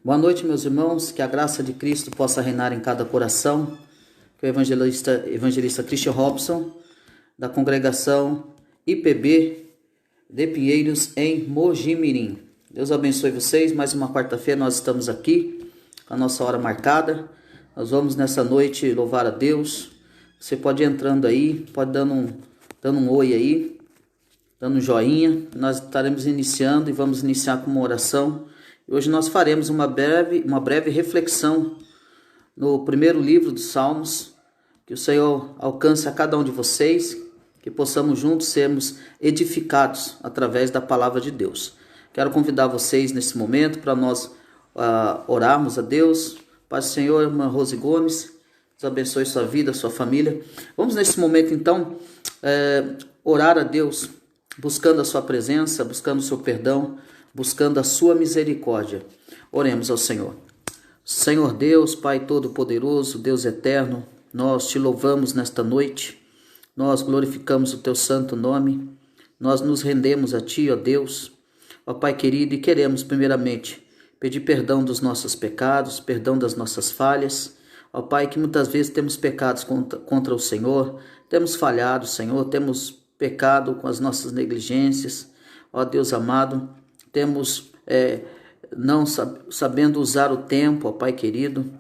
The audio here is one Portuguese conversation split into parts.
Boa noite, meus irmãos, que a graça de Cristo possa reinar em cada coração, que o evangelista Christian Robson, da congregação IPB de Pinheiros, em Mojimirim. Deus abençoe vocês, mais uma quarta-feira nós estamos aqui, com a nossa hora marcada. Nós vamos nessa noite louvar a Deus. Você pode ir entrando aí, pode dando um oi aí, dando um joinha. Nós estaremos iniciando e vamos iniciar com uma oração. Hoje nós faremos uma breve reflexão no primeiro livro dos Salmos. Que o Senhor alcance a cada um de vocês, que possamos juntos sermos edificados através da palavra de Deus. Quero convidar vocês nesse momento para nós orarmos a Deus. Pai do Senhor, irmã Rose Gomes, Deus abençoe sua vida, sua família. Vamos nesse momento então orar a Deus, buscando a sua presença, buscando o seu perdão, buscando a sua misericórdia. Oremos ao Senhor. Senhor Deus, Pai Todo-Poderoso, Deus Eterno, nós te louvamos nesta noite, nós glorificamos o teu santo nome, nós nos rendemos a ti, ó Deus, ó Pai querido, e queremos primeiramente pedir perdão dos nossos pecados, perdão das nossas falhas, ó Pai, que muitas vezes temos pecados contra o Senhor, temos falhado, Senhor, temos pecado com as nossas negligências, ó Deus amado, temos não sabendo usar o tempo, ó Pai querido,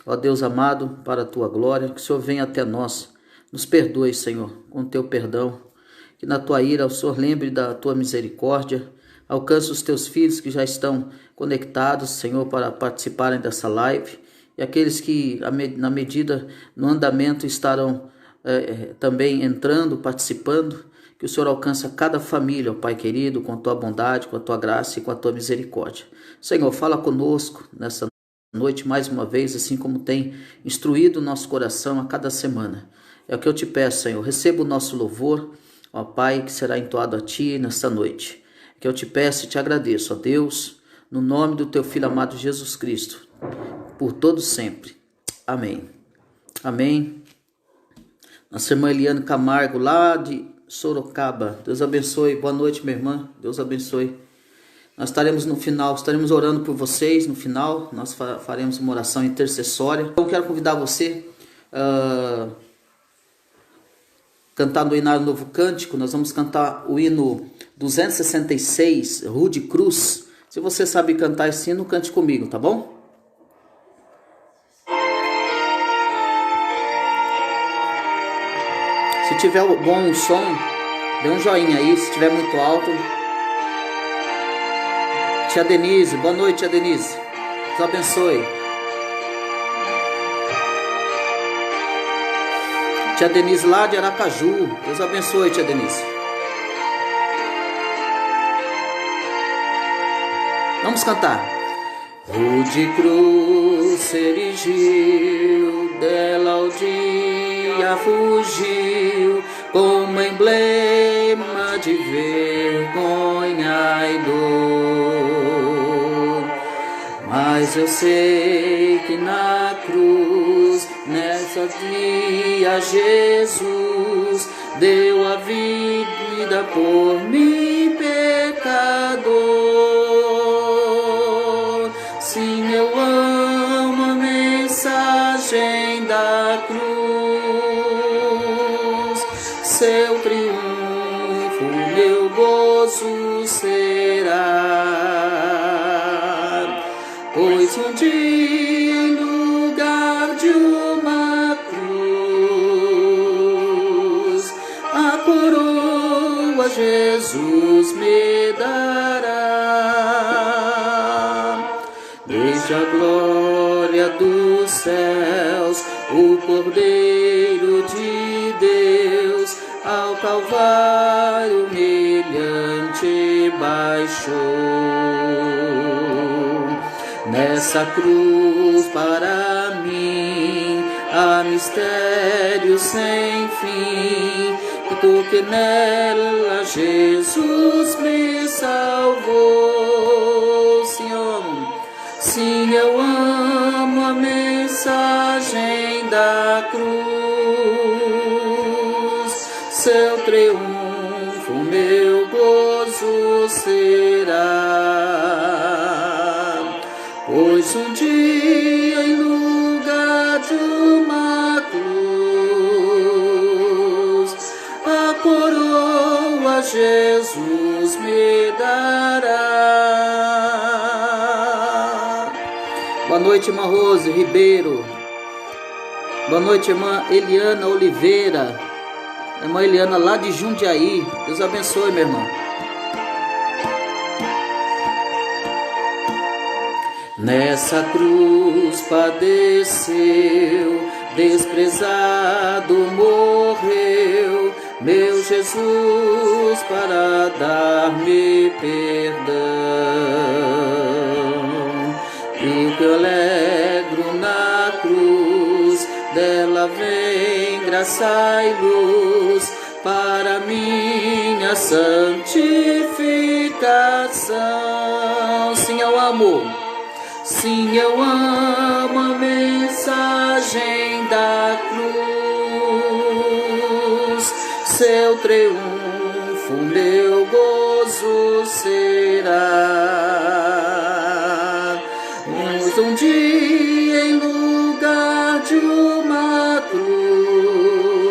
ó Deus amado, para a tua glória, que o Senhor venha até nós, nos perdoe, Senhor, com o teu perdão, que na tua ira o Senhor lembre da tua misericórdia, alcance os teus filhos que já estão conectados, Senhor, para participarem dessa live, e aqueles que no andamento estarão também entrando, participando, que o Senhor alcance a cada família, ó Pai querido, com a tua bondade, com a tua graça e com a tua misericórdia. Senhor, fala conosco nessa noite mais uma vez, assim como tem instruído o nosso coração a cada semana. É o que eu te peço, Senhor, receba o nosso louvor, ó Pai, que será entoado a ti nesta noite. É que eu te peço e te agradeço, ó Deus, no nome do teu Filho amado Jesus Cristo, por todo sempre. Amém. Amém. Nossa irmã Eliane Camargo, lá de Sorocaba, Deus abençoe, boa noite, minha irmã, Deus abençoe. Nós estaremos no final, estaremos orando por vocês no final, nós faremos uma oração intercessória. Então quero convidar você a cantar no Inário Novo Cântico. Nós vamos cantar o hino 266, Rude Cruz. Se você sabe cantar esse hino, cante comigo, tá bom? Se tiver bom o som, dê um joinha aí. Se tiver muito alto. Tia Denise, boa noite, tia Denise. Deus abençoe. Tia Denise lá de Aracaju. Deus abençoe, tia Denise. Vamos cantar. Rude cruz se erigiu, dela o dia fugiu, como emblema de vergonha e dor. Mas eu sei que na cruz, nessa dia, Jesus deu a vida por mim, pecador. Sim, eu amo a mensagem da cruz, seu triunfo, meu gozo será, pois um dia em lugar de uma cruz, a coroa Jesus me dará. Desde a glória dos céus, o Cordeiro de Deus ao Calvário humilhante baixou. Nessa cruz para mim há mistério sem fim, porque nela Jesus me salvou. Senhor, sim, eu amo a mensagem da cruz, seu triunfo, meu gozo será. Pois Jesus me dará. Boa noite, irmã Rose Ribeiro. Boa noite, irmã Eliana Oliveira. Irmã Eliana lá de Jundiaí. Deus abençoe, meu irmão. Nessa cruz padeceu, desprezado morreu, meu Jesus para dar-me perdão. E o que eu alegro na cruz, dela vem graça e luz para minha santificação. Sim, eu amo. Sim, eu amo a mensagem da cruz. Seu triunfo, meu gozo será. Um dia em lugar de uma cruz,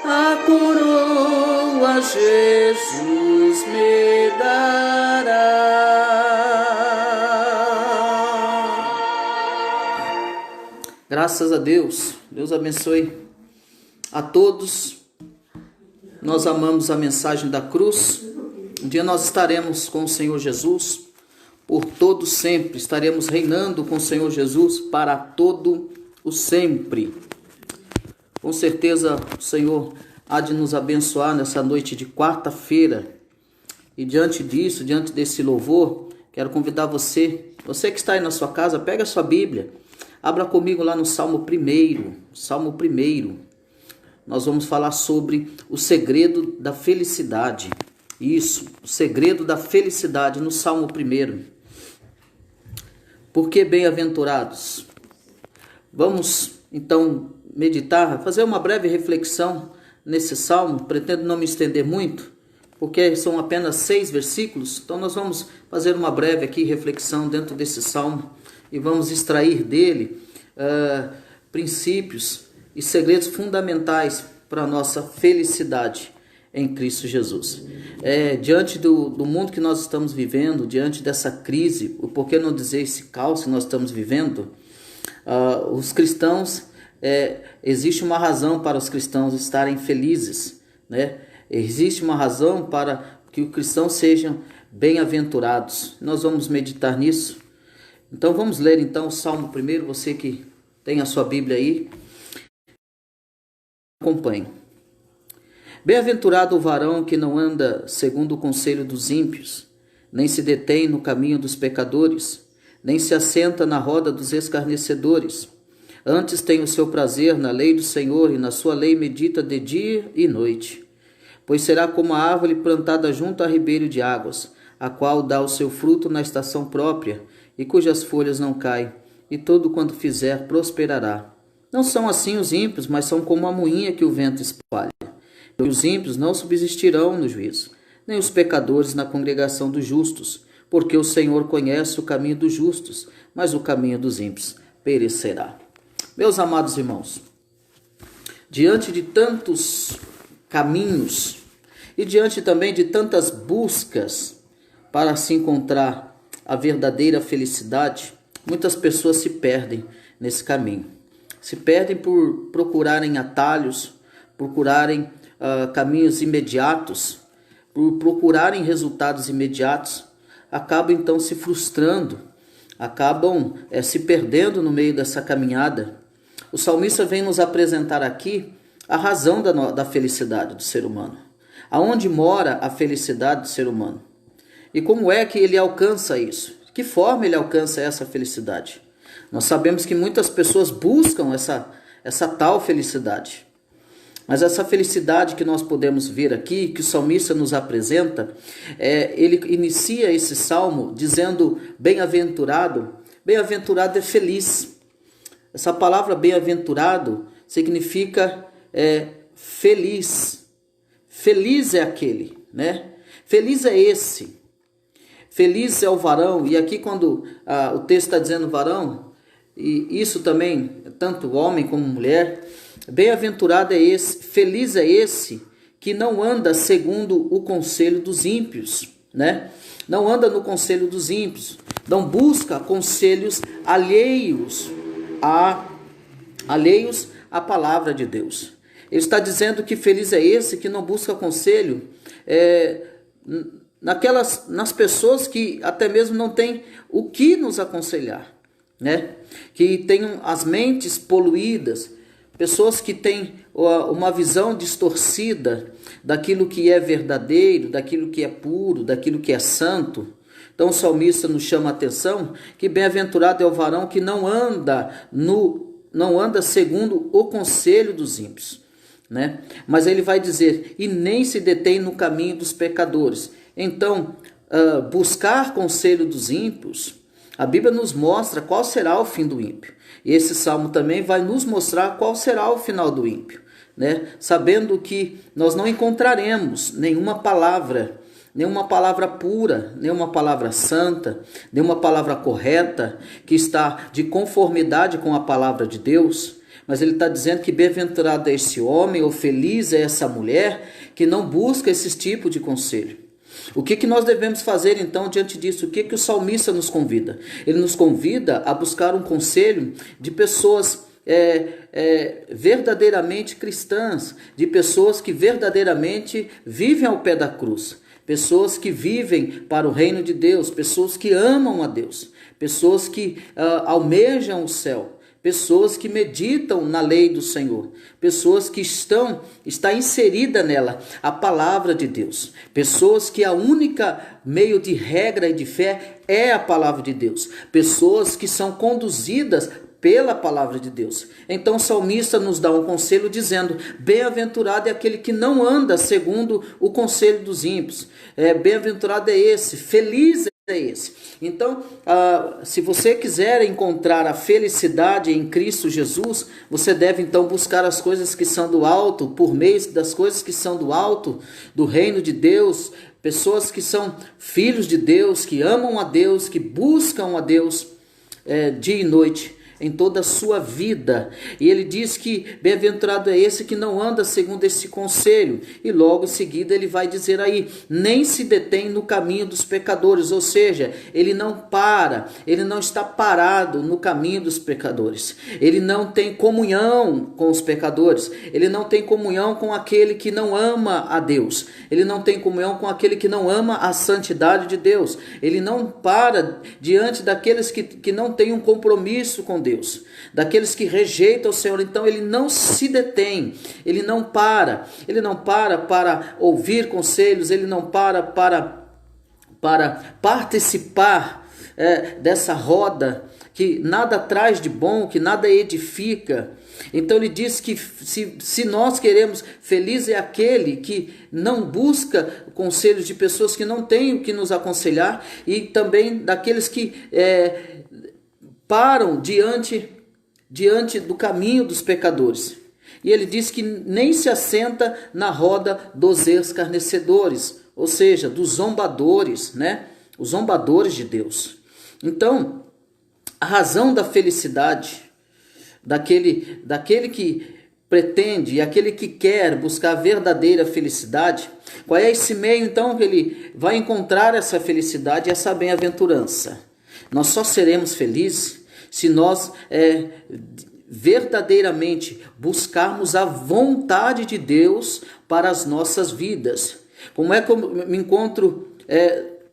a coroa Jesus me dará. Graças a Deus. Deus abençoe a todos. Nós amamos a mensagem da cruz. Um dia nós estaremos com o Senhor Jesus por todo sempre. Estaremos reinando com o Senhor Jesus para todo o sempre. Com certeza o Senhor há de nos abençoar nessa noite de quarta-feira. E diante disso, diante desse louvor, quero convidar você que está aí na sua casa, pega a sua Bíblia, abra comigo lá no Salmo 1. Salmo 1. Nós vamos falar sobre o segredo da felicidade. Isso, o segredo da felicidade no Salmo 1. Por que bem-aventurados? Vamos então meditar, fazer uma breve reflexão nesse salmo. Pretendo não me estender muito, porque são apenas 6 versículos. Então nós vamos fazer uma breve aqui reflexão dentro desse salmo e vamos extrair dele princípios e segredos fundamentais para a nossa felicidade em Cristo Jesus. Diante do mundo que nós estamos vivendo, diante dessa crise, por que não dizer esse caos que nós estamos vivendo, os cristãos, existe uma razão para os cristãos estarem felizes, né? Existe uma razão para que os cristãos sejam bem-aventurados. Nós vamos meditar nisso. Então vamos ler então o Salmo 1, você que tem a sua Bíblia aí, acompanhe. Bem-aventurado o varão que não anda segundo o conselho dos ímpios, nem se detém no caminho dos pecadores, nem se assenta na roda dos escarnecedores. Antes tem o seu prazer na lei do Senhor, e na sua lei medita de dia e noite. Pois será como a árvore plantada junto a ribeiro de águas, a qual dá o seu fruto na estação própria, e cujas folhas não caem, e todo quanto fizer prosperará. Não são assim os ímpios, mas são como a moinha que o vento espalha. E os ímpios não subsistirão no juízo, nem os pecadores na congregação dos justos, porque o Senhor conhece o caminho dos justos, mas o caminho dos ímpios perecerá. Meus amados irmãos, diante de tantos caminhos e diante também de tantas buscas para se encontrar a verdadeira felicidade, muitas pessoas se perdem nesse caminho. Se perdem por procurarem atalhos, procurarem caminhos imediatos, por procurarem resultados imediatos, acabam então se frustrando, acabam se perdendo no meio dessa caminhada. O salmista vem nos apresentar aqui a razão da felicidade do ser humano. Aonde mora a felicidade do ser humano? E como é que ele alcança isso? De que forma ele alcança essa felicidade? Nós sabemos que muitas pessoas buscam essa tal felicidade. Mas essa felicidade que nós podemos ver aqui, que o salmista nos apresenta, ele inicia esse salmo dizendo bem-aventurado. Bem-aventurado é feliz. Essa palavra bem-aventurado significa feliz. Feliz é aquele, né? Feliz é esse. Feliz é o varão. E aqui quando o texto está dizendo varão, e isso também, tanto homem como mulher, bem-aventurado é esse, feliz é esse que não anda segundo o conselho dos ímpios, né? Não anda no conselho dos ímpios, não busca conselhos alheios à palavra de Deus. Ele está dizendo que feliz é esse que não busca conselho nas pessoas que até mesmo não têm o que nos aconselhar, né? Que tenham as mentes poluídas, pessoas que têm uma visão distorcida daquilo que é verdadeiro, daquilo que é puro, daquilo que é santo. Então o salmista nos chama a atenção que bem-aventurado é o varão que não anda segundo o conselho dos ímpios, né? Mas ele vai dizer, e nem se detém no caminho dos pecadores. Então, buscar conselho dos ímpios, a Bíblia nos mostra qual será o fim do ímpio. E esse salmo também vai nos mostrar qual será o final do ímpio, né? Sabendo que nós não encontraremos nenhuma palavra pura, nenhuma palavra santa, nenhuma palavra correta que está de conformidade com a palavra de Deus. Mas ele está dizendo que bem-aventurado é esse homem, ou feliz é essa mulher que não busca esse tipo de conselho. O que nós devemos fazer então diante disso? O que o salmista nos convida? Ele nos convida a buscar um conselho de pessoas verdadeiramente cristãs, de pessoas que verdadeiramente vivem ao pé da cruz, pessoas que vivem para o reino de Deus, pessoas que amam a Deus, pessoas que almejam o céu, pessoas que meditam na lei do Senhor, pessoas que está inserida nela a palavra de Deus, pessoas que a única meio de regra e de fé é a palavra de Deus, pessoas que são conduzidas pela palavra de Deus. Então o salmista nos dá um conselho dizendo, bem-aventurado é aquele que não anda segundo o conselho dos ímpios, bem-aventurado é esse, feliz é esse. Então, se você quiser encontrar a felicidade em Cristo Jesus, você deve então buscar as coisas que são do alto, por meio das coisas que são do alto, do reino de Deus, pessoas que são filhos de Deus, que amam a Deus, que buscam a Deus dia e noite, em toda a sua vida. E ele diz que bem-aventurado é esse que não anda segundo esse conselho. E logo em seguida ele vai dizer aí, nem se detém no caminho dos pecadores. Ou seja, ele não está parado no caminho dos pecadores. Ele não tem comunhão com os pecadores. Ele não tem comunhão com aquele que não ama a Deus. Ele não tem comunhão com aquele que não ama a santidade de Deus. Ele não para diante daqueles que não têm um compromisso com Deus, daqueles que rejeitam o Senhor. Então ele não se detém, ele não para ouvir conselhos, ele não para participar dessa roda que nada traz de bom, que nada edifica. Então ele diz que se nós queremos, feliz é aquele que não busca conselhos de pessoas que não têm o que nos aconselhar, e também daqueles que param diante do caminho dos pecadores. E ele diz que nem se assenta na roda dos escarnecedores, ou seja, dos zombadores, né? Os zombadores de Deus. Então, a razão da felicidade daquele que pretende e aquele que quer buscar a verdadeira felicidade, qual é esse meio então que ele vai encontrar essa felicidade, essa bem-aventurança? Nós só seremos felizes se nós verdadeiramente buscarmos a vontade de Deus para as nossas vidas. Como é que eu me encontro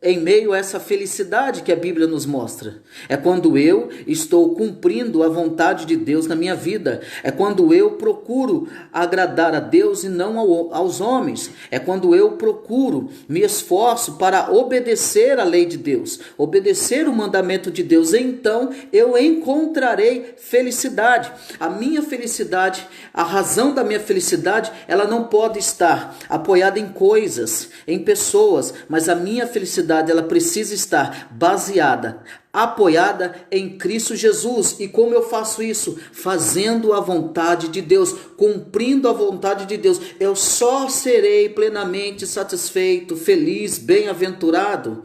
em meio a essa felicidade que a Bíblia nos mostra? É quando eu estou cumprindo a vontade de Deus na minha vida. É quando eu procuro agradar a Deus e não aos homens. É quando eu procuro, me esforço para obedecer a lei de Deus, obedecer o mandamento de Deus. Então eu encontrarei felicidade. A minha felicidade, a razão da minha felicidade, ela não pode estar apoiada em coisas, em pessoas, mas a minha felicidade ela precisa estar baseada, apoiada em Cristo Jesus. E como eu faço isso? Fazendo a vontade de Deus, cumprindo a vontade de Deus. Eu só serei plenamente satisfeito, feliz, bem-aventurado.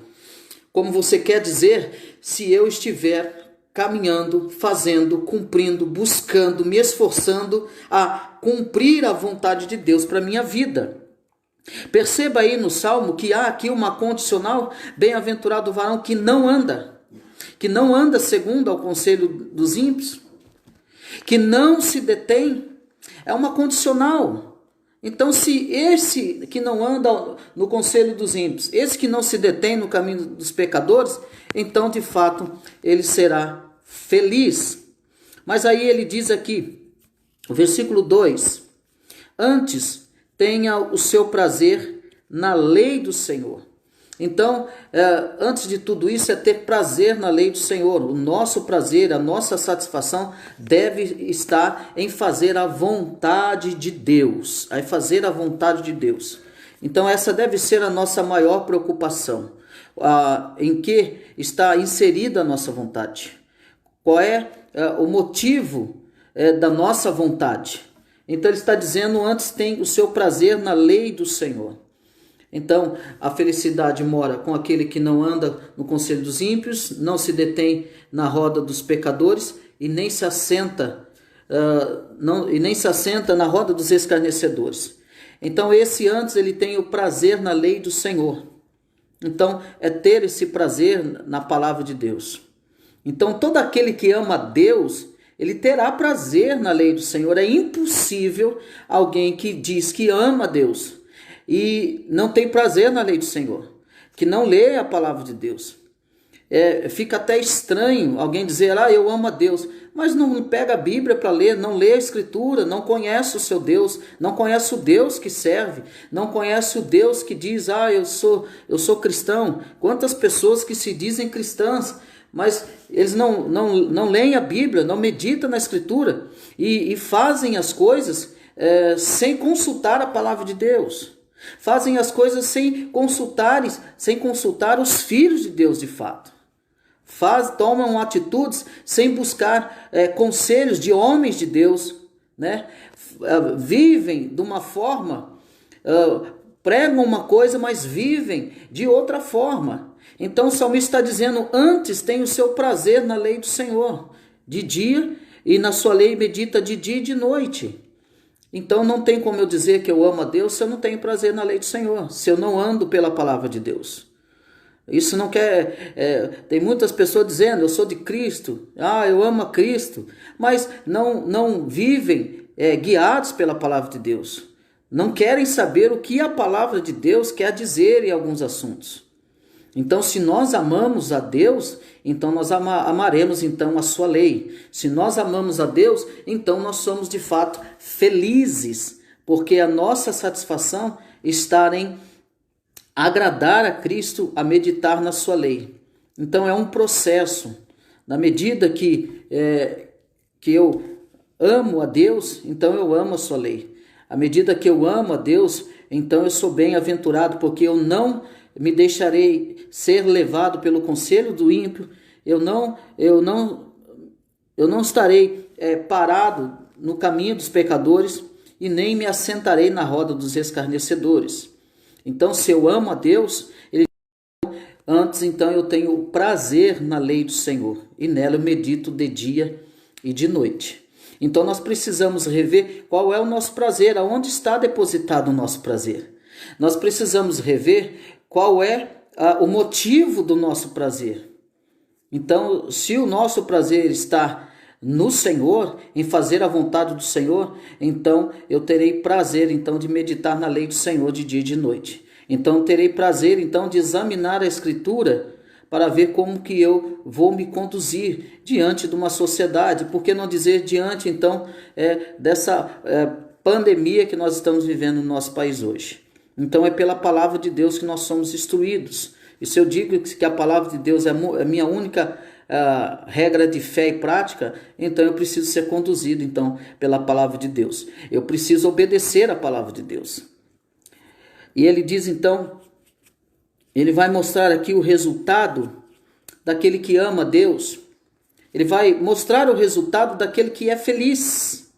Como você quer dizer, se eu estiver caminhando, fazendo, cumprindo, buscando, me esforçando a cumprir a vontade de Deus para a minha vida. Perceba aí no Salmo que há aqui uma condicional: bem-aventurado o varão que não anda segundo ao conselho dos ímpios, que não se detém. É uma condicional. Então, se esse que não anda no conselho dos ímpios, esse que não se detém no caminho dos pecadores, então de fato ele será feliz. Mas aí ele diz aqui, o versículo 2: antes tenha o seu prazer na lei do Senhor. Então, antes de tudo isso, é ter prazer na lei do Senhor. O nosso prazer, a nossa satisfação deve estar em fazer a vontade de Deus. Aí fazer a vontade de Deus. Então, essa deve ser a nossa maior preocupação. Em que está inserida a nossa vontade? Qual é o motivo da nossa vontade? Então, ele está dizendo: antes tem o seu prazer na lei do Senhor. Então, a felicidade mora com aquele que não anda no conselho dos ímpios, não se detém na roda dos pecadores e nem se assenta na roda dos escarnecedores. Então, esse antes ele tem o prazer na lei do Senhor. Então, é ter esse prazer na palavra de Deus. Então, todo aquele que ama a Deus, ele terá prazer na lei do Senhor. É impossível alguém que diz que ama a Deus e não tem prazer na lei do Senhor, que não lê a palavra de Deus. Fica até estranho alguém dizer: eu amo a Deus, mas não pega a Bíblia para ler, não lê a Escritura, não conhece o seu Deus, não conhece o Deus que serve, não conhece o Deus que diz: eu sou cristão. Quantas pessoas que se dizem cristãs, mas eles não leem a Bíblia, não meditam na Escritura e fazem as coisas sem consultar a palavra de Deus. Fazem as coisas sem consultar os filhos de Deus de fato. Tomam atitudes sem buscar conselhos de homens de Deus, né? Vivem de uma forma, pregam uma coisa, mas vivem de outra forma. Então o salmista está dizendo: antes tem o seu prazer na lei do Senhor, de dia, e na sua lei medita de dia e de noite. Então não tem como eu dizer que eu amo a Deus se eu não tenho prazer na lei do Senhor, se eu não ando pela palavra de Deus. Isso não quer... tem muitas pessoas dizendo: eu sou de Cristo, eu amo a Cristo, mas não vivem guiados pela palavra de Deus. Não querem saber o que a palavra de Deus quer dizer em alguns assuntos. Então, se nós amamos a Deus, então nós amaremos então a sua lei. Se nós amamos a Deus, então nós somos de fato felizes, porque a nossa satisfação está em agradar a Cristo, a meditar na sua lei. Então é um processo. Na medida que eu amo a Deus, então eu amo a sua lei. À medida que eu amo a Deus, então eu sou bem-aventurado, porque eu não me deixarei ser levado pelo conselho do ímpio. Eu não estarei parado no caminho dos pecadores e nem me assentarei na roda dos escarnecedores. Então, se eu amo a Deus, antes então eu tenho prazer na lei do Senhor, e nela eu medito de dia e de noite. Então nós precisamos rever qual é o nosso prazer, aonde está depositado o nosso prazer. Nós precisamos rever qual é o motivo do nosso prazer. Então, se o nosso prazer está no Senhor, em fazer a vontade do Senhor, então eu terei prazer então de meditar na lei do Senhor de dia e de noite. Então terei prazer então de examinar a Escritura para ver como que eu vou me conduzir diante de uma sociedade. Por que não dizer diante então dessa pandemia que nós estamos vivendo no nosso país hoje? Então é pela palavra de Deus que nós somos instruídos. E se eu digo que a palavra de Deus é a minha única regra de fé e prática, então eu preciso ser conduzido então pela palavra de Deus. Eu preciso obedecer a palavra de Deus. E ele diz então, ele vai mostrar aqui o resultado daquele que ama Deus. Ele vai mostrar o resultado daquele que é feliz,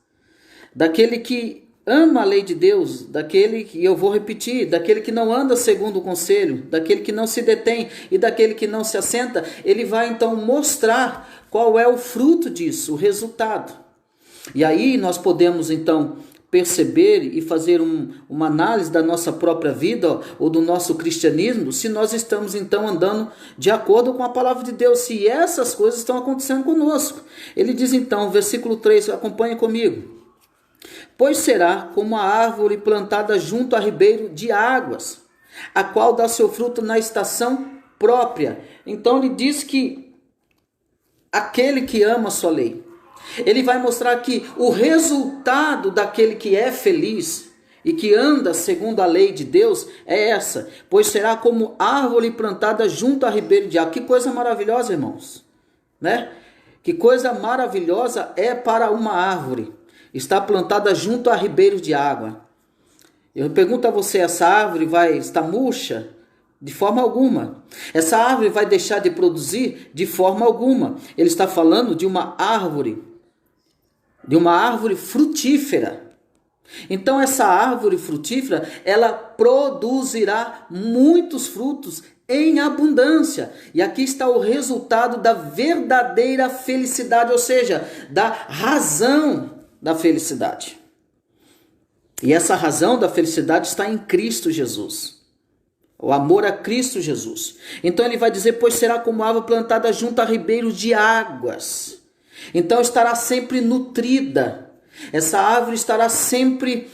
daquele que ama a lei de Deus, daquele que, eu vou repetir, daquele que não anda segundo o conselho, daquele que não se detém e daquele que não se assenta. Ele vai então mostrar qual é o fruto disso, o resultado. E aí nós podemos então perceber e fazer uma análise da nossa própria vida ou do nosso cristianismo, se nós estamos então andando de acordo com a palavra de Deus, se essas coisas estão acontecendo conosco. Ele diz então, versículo 3, acompanhe comigo. Pois será como a árvore plantada junto a ribeiro de águas, a qual dá seu fruto na estação própria. Então ele diz que aquele que ama a sua lei, ele vai mostrar que o resultado daquele que é feliz e que anda segundo a lei de Deus é essa. Pois será como árvore plantada junto a ribeiro de água. Que coisa maravilhosa, irmãos, né? Que coisa maravilhosa é para uma árvore estar plantada junto a ribeiros de água. Eu pergunto a você, essa árvore vai estar murcha? De forma alguma. Essa árvore vai deixar de produzir? De forma alguma. Ele está falando de uma árvore frutífera. Então essa árvore frutífera, ela produzirá muitos frutos em abundância. E aqui está o resultado da verdadeira felicidade, ou seja, da razão da felicidade. E essa razão da felicidade está em Cristo Jesus. O amor a Cristo Jesus. Então ele vai dizer, pois será como árvore plantada junto a ribeiros de águas. Então estará sempre nutrida. Essa árvore estará sempre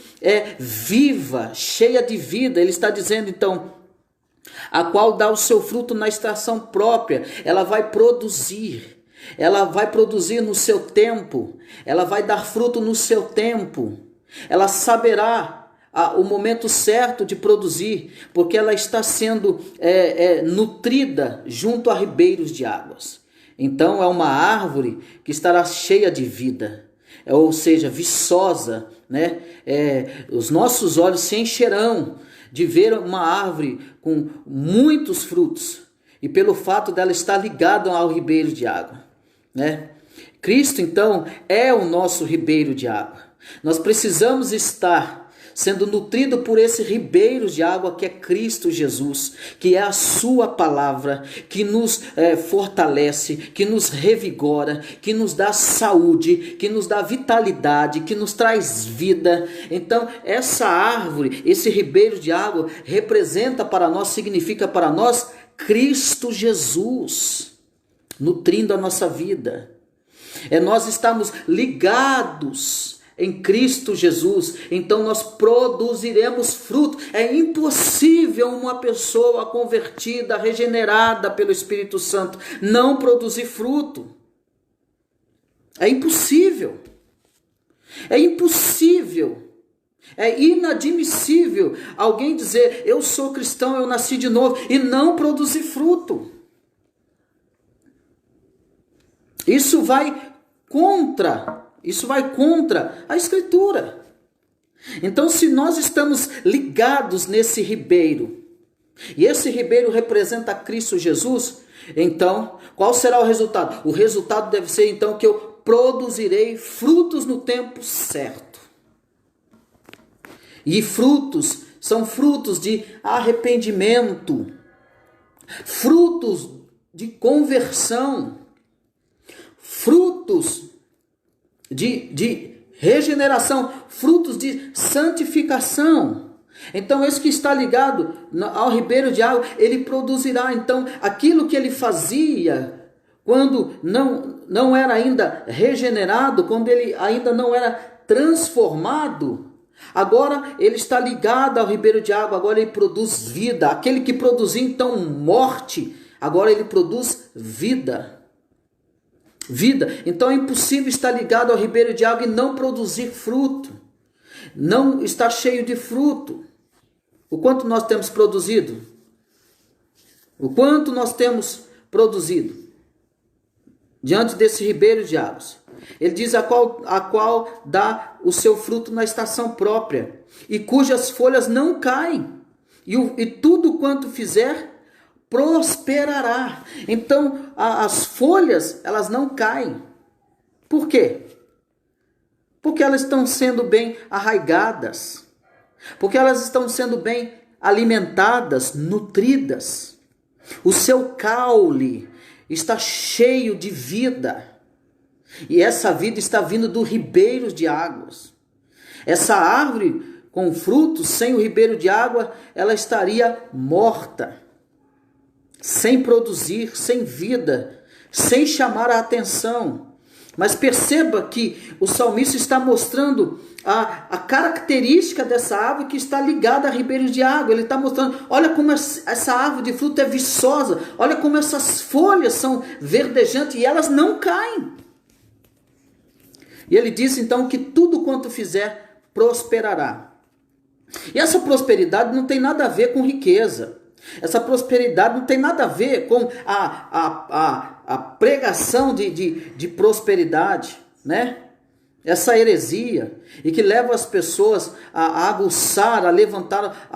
viva, cheia de vida. Ele está dizendo então, a qual dá o seu fruto na estação própria. Ela vai produzir. Ela vai produzir no seu tempo. Ela vai dar fruto no seu tempo. Ela saberá o momento certo de produzir, porque ela está sendo nutrida junto a ribeiros de águas. Então é uma árvore que estará cheia de vida, ou seja, viçosa, né? Os nossos olhos se encherão de ver uma árvore com muitos frutos, e pelo fato dela estar ligada ao ribeiro de água, né? Cristo então é o nosso ribeiro de água. Nós precisamos estar sendo nutrido por esse ribeiro de água que é Cristo Jesus, que é a sua palavra, que nos fortalece, que nos revigora, que nos dá saúde, que nos dá vitalidade, que nos traz vida. Então essa árvore, esse ribeiro de água representa para nós, significa para nós Cristo Jesus, nutrindo a nossa vida. Nós estamos ligados em Cristo Jesus, então nós produziremos fruto. É impossível uma pessoa convertida, regenerada pelo Espírito Santo, não produzir fruto. É impossível. É impossível. É inadmissível alguém dizer, eu sou cristão, eu nasci de novo, e não produzir fruto. Isso vai contra a Escritura. Então, se nós estamos ligados nesse ribeiro, e esse ribeiro representa Cristo Jesus, então, qual será o resultado? O resultado deve ser, então, que eu produzirei frutos no tempo certo. E frutos são frutos de arrependimento, frutos de conversão, frutos de regeneração, frutos de santificação. Então esse que está ligado ao ribeiro de água, ele produzirá então aquilo que ele fazia quando não era ainda regenerado, quando ele ainda não era transformado. Agora ele está ligado ao ribeiro de água, agora ele produz vida. Aquele que produzia então morte, agora ele produz vida. Então é impossível estar ligado ao ribeiro de água e não produzir fruto, não estar cheio de fruto. O quanto nós temos produzido? O quanto nós temos produzido diante desse ribeiro de águas? Ele diz a qual dá o seu fruto na estação própria, e cujas folhas não caem, e tudo quanto fizer prosperará. Então as folhas, elas não caem. Por quê? Porque elas estão sendo bem arraigadas, porque elas estão sendo bem alimentadas, nutridas. O seu caule está cheio de vida, e essa vida está vindo do ribeiro de águas. Essa árvore com frutos, sem o ribeiro de água, ela estaria morta, sem produzir, sem vida, sem chamar a atenção. Mas perceba que o salmista está mostrando a característica dessa árvore que está ligada a ribeiros de água. Ele está mostrando, olha como essa árvore de fruto é viçosa, olha como essas folhas são verdejantes e elas não caem. E ele diz então que tudo quanto fizer prosperará. E essa prosperidade não tem nada a ver com riqueza. Essa prosperidade não tem nada a ver com a pregação de prosperidade, né? Essa heresia, e que leva as pessoas a aguçar, a levantar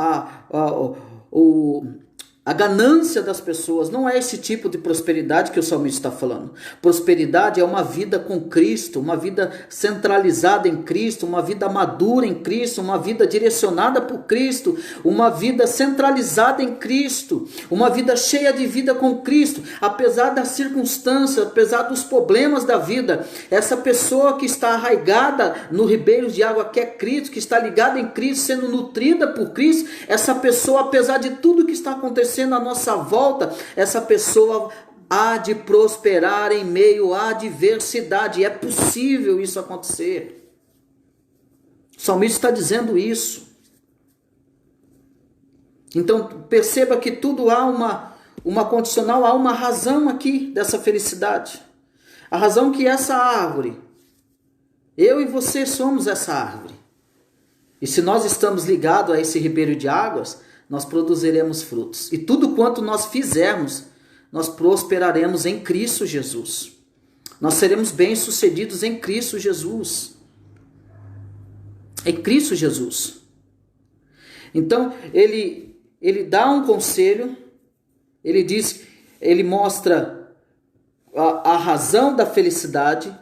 a ganância das pessoas. Não é esse tipo de prosperidade que o salmista está falando. Prosperidade é uma vida com Cristo, uma vida centralizada em Cristo, uma vida madura em Cristo, uma vida direcionada por Cristo, uma vida centralizada em Cristo, uma vida cheia de vida com Cristo. Apesar das circunstâncias, apesar dos problemas da vida, essa pessoa que está arraigada no ribeiro de água que é Cristo, que está ligada em Cristo, sendo nutrida por Cristo, essa pessoa, apesar de tudo que está acontecendo à nossa volta, essa pessoa há de prosperar em meio à adversidade. É possível isso acontecer. O salmista está dizendo isso. Então perceba que tudo há uma condicional, há uma razão aqui dessa felicidade. A razão que essa árvore, eu e você somos essa árvore. E se nós estamos ligados a esse ribeiro de águas, nós produziremos frutos. E tudo quanto nós fizermos, nós prosperaremos em Cristo Jesus. Nós seremos bem-sucedidos em Cristo Jesus. Em Cristo Jesus. Então, ele dá um conselho, ele mostra a razão da felicidade,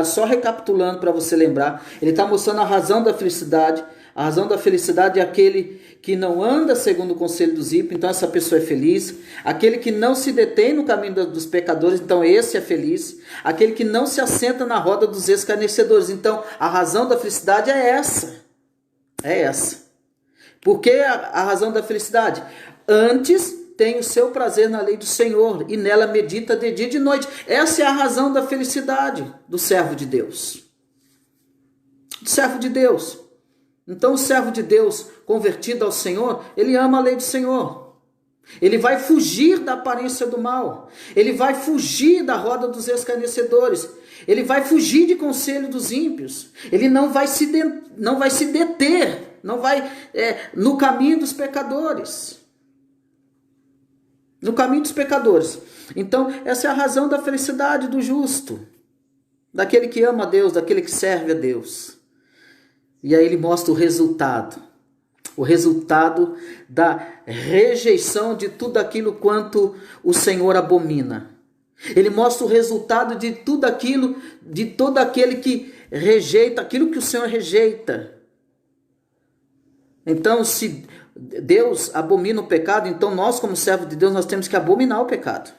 só recapitulando para você lembrar, ele está mostrando a razão da felicidade. A razão da felicidade é aquele que não anda segundo o conselho dos ímpios, então essa pessoa é feliz. Aquele que não se detém no caminho dos pecadores, então esse é feliz. Aquele que não se assenta na roda dos escarnecedores. Então a razão da felicidade é essa. É essa. Por que a razão da felicidade? Antes tem o seu prazer na lei do Senhor e nela medita de dia e de noite. Essa é a razão da felicidade do servo de Deus. Do servo de Deus. Então o servo de Deus convertido ao Senhor, ele ama a lei do Senhor. Ele vai fugir da aparência do mal. Ele vai fugir da roda dos escarnecedores. Ele vai fugir de conselho dos ímpios. Ele não vai se deter, não vai no caminho dos pecadores. No caminho dos pecadores. Então essa é a razão da felicidade do justo. Daquele que ama a Deus, daquele que serve a Deus. E aí ele mostra o resultado da rejeição de tudo aquilo quanto o Senhor abomina. Ele mostra o resultado de tudo aquilo, de todo aquele que rejeita aquilo que o Senhor rejeita. Então, se Deus abomina o pecado, então nós, como servos de Deus, nós temos que abominar o pecado.